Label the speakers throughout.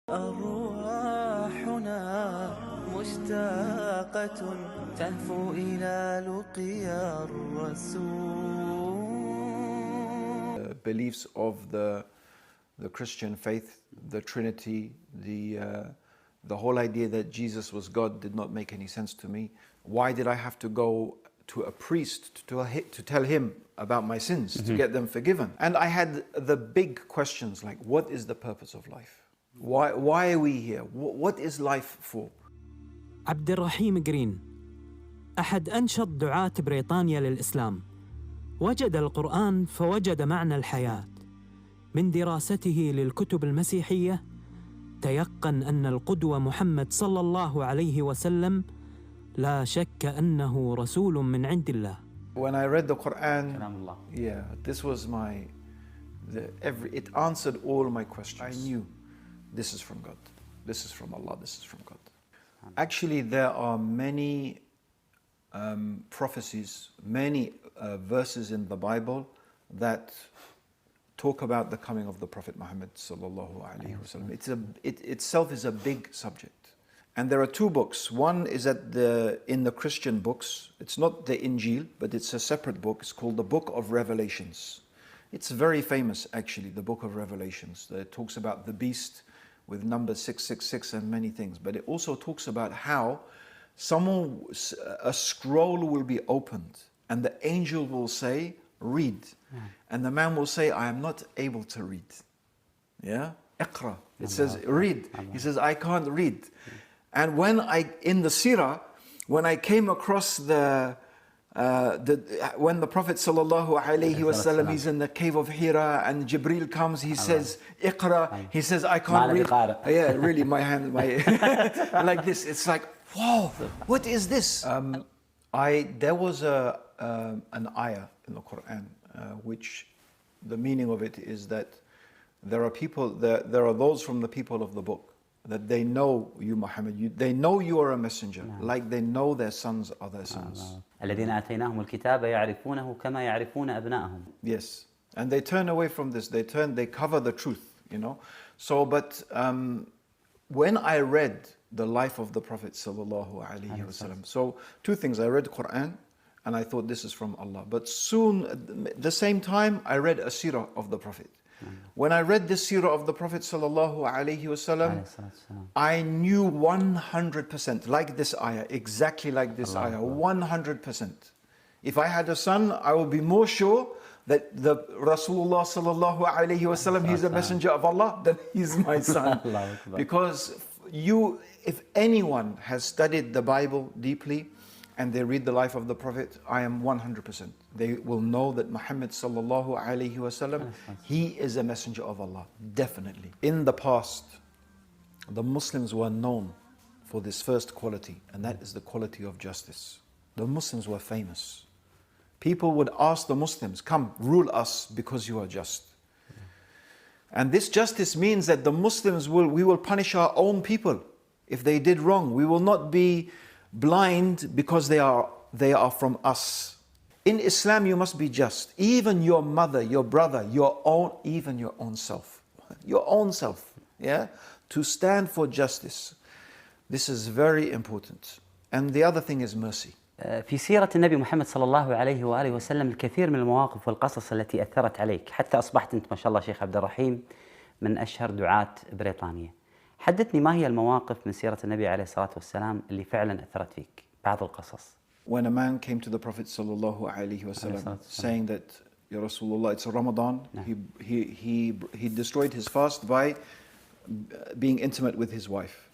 Speaker 1: أرواحنا مشتاقة تهفو إلى لقيا الرسول.
Speaker 2: Beliefs of the Christian faith, the Trinity, the whole idea that Jesus was God did not make any sense to me. Why did I have to go to a priest to tell him about my sins, to get them forgiven? And I had the big questions like, what is the purpose of life? Why are we here? What is life for?
Speaker 3: عبدالرحيم جرين أحد أنشط دعاة بريطانيا للإسلام، وجد القرآن فوجد معنى الحياة. من دراسته للكتب المسيحية تيقن أن القدوة محمد صلى الله عليه وسلم لا شك أنه رسول من عند الله.
Speaker 2: When I read the Quran, this was it answered all my questions. I knew this is from God, this is from Allah, this is from God. Actually, there are many prophecies, many verses in the Bible that talk about the coming of the Prophet Muhammad sallallahu alaihi wasallam. It itself is a big subject, and there are two books. One is in the Christian books. It's not the Injil, but it's a separate book. It's called the Book of Revelations. It's very famous, actually, the Book of Revelations. It talks about the beast with number 666 and many things, but it also talks about how a scroll will be opened and the angel will say, read. And the man will say, I am not able to read. Iqra. It says, read. He says, I can't read. And in the seerah, when I came across when the Prophet sallallahu alaihi wasallam is in the cave of Hira and Jibril comes, he says, Iqra. He says, I can't read. Yeah, really, my hand, like this. It's like, whoa, what is this? There was an ayah in the Quran, which the meaning of it is that there are those from the people of the book that they know you, Muhammad. They know you are a messenger, like they know their sons are their sons.
Speaker 4: الذين آتيناهم الكتاب يعرفونه كما يعرفون أبنائهم.
Speaker 2: Yes, and they turn away from this. They cover the truth, So, but when I read the life of the Prophet sallallahu alaihi wasallam, so two things: I read Quran, and I thought this is from Allah. But soon, at the same time, I read a seerah of the Prophet. When I read this seerah of the Prophet sallallahu alaihi wasallam, I knew 100%, like this ayah, exactly like this ayah, 100%. If I had a son, I would be more sure that the Rasulullah sallallahu alaihi wasallam, he's a messenger of Allah, than he's my son. Because if anyone has studied the Bible deeply, and they read the life of the Prophet, I am 100%. They will know that Muhammad sallallahu alaihi wasallam, he is a messenger of Allah, definitely. In the past, the Muslims were known for this first quality, and that is the quality of justice. The Muslims were famous. People would ask the Muslims, come, rule us because you are just. And this justice means that the Muslims we will punish our own people if they did wrong. We will not be blind because they are from us. In Islam, you must be just. Even your mother, your brother, even your own self. Your own self, to stand for justice. This is very important. And the other thing is mercy.
Speaker 4: في سيرة النبي محمد صلى الله عليه وآله وسلم الكثير من المواقف والقصص التي أثرت عليك، حتى أصبحت أنت ما شاء الله شيخ عبد الرحيم من أشهر دعاة بريطانيا. حدثني ما هي المواقف من سيرة النبي عليه الصلاة والسلام اللي فعلا أثرت فيك؟ بعض القصص.
Speaker 2: When a man came to the Prophet sallallahu alaihi wasallam saying that, Ya Rasulullah, it's Ramadan. He destroyed his fast by being intimate with his wife.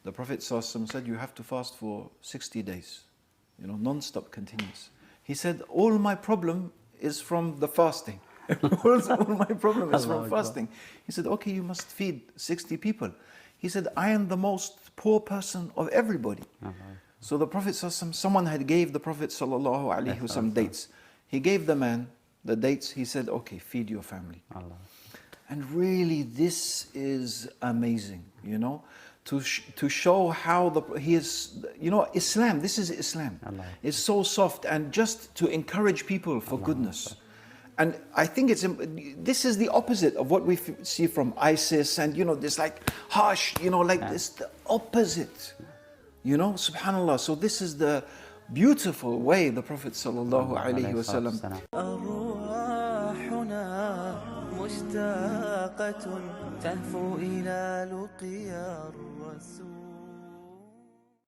Speaker 2: The Prophet sallallahu alaihi wasallam said, you have to fast for 60 days, non-stop, continuous. He said, all my problem is from the fasting. All my problem is from fasting. He said, okay, you must feed 60 people. He said, I am the most poor person of everybody. So the Prophet, someone had gave the Prophet sallallahu alaihi wasallam dates. He gave the man the dates. He said, okay, feed your family. And really, this is amazing, to show how Islam, this is Islam. It's so soft, and just to encourage people for goodness. And I think this is the opposite of what we see from ISIS and, this like harsh, like this, the opposite, subhanAllah. So this is the beautiful way the Prophet sallallahu alayhi wa sallam.
Speaker 1: أرواحنا مشتاقة تهفو إلى لقيا الرسول.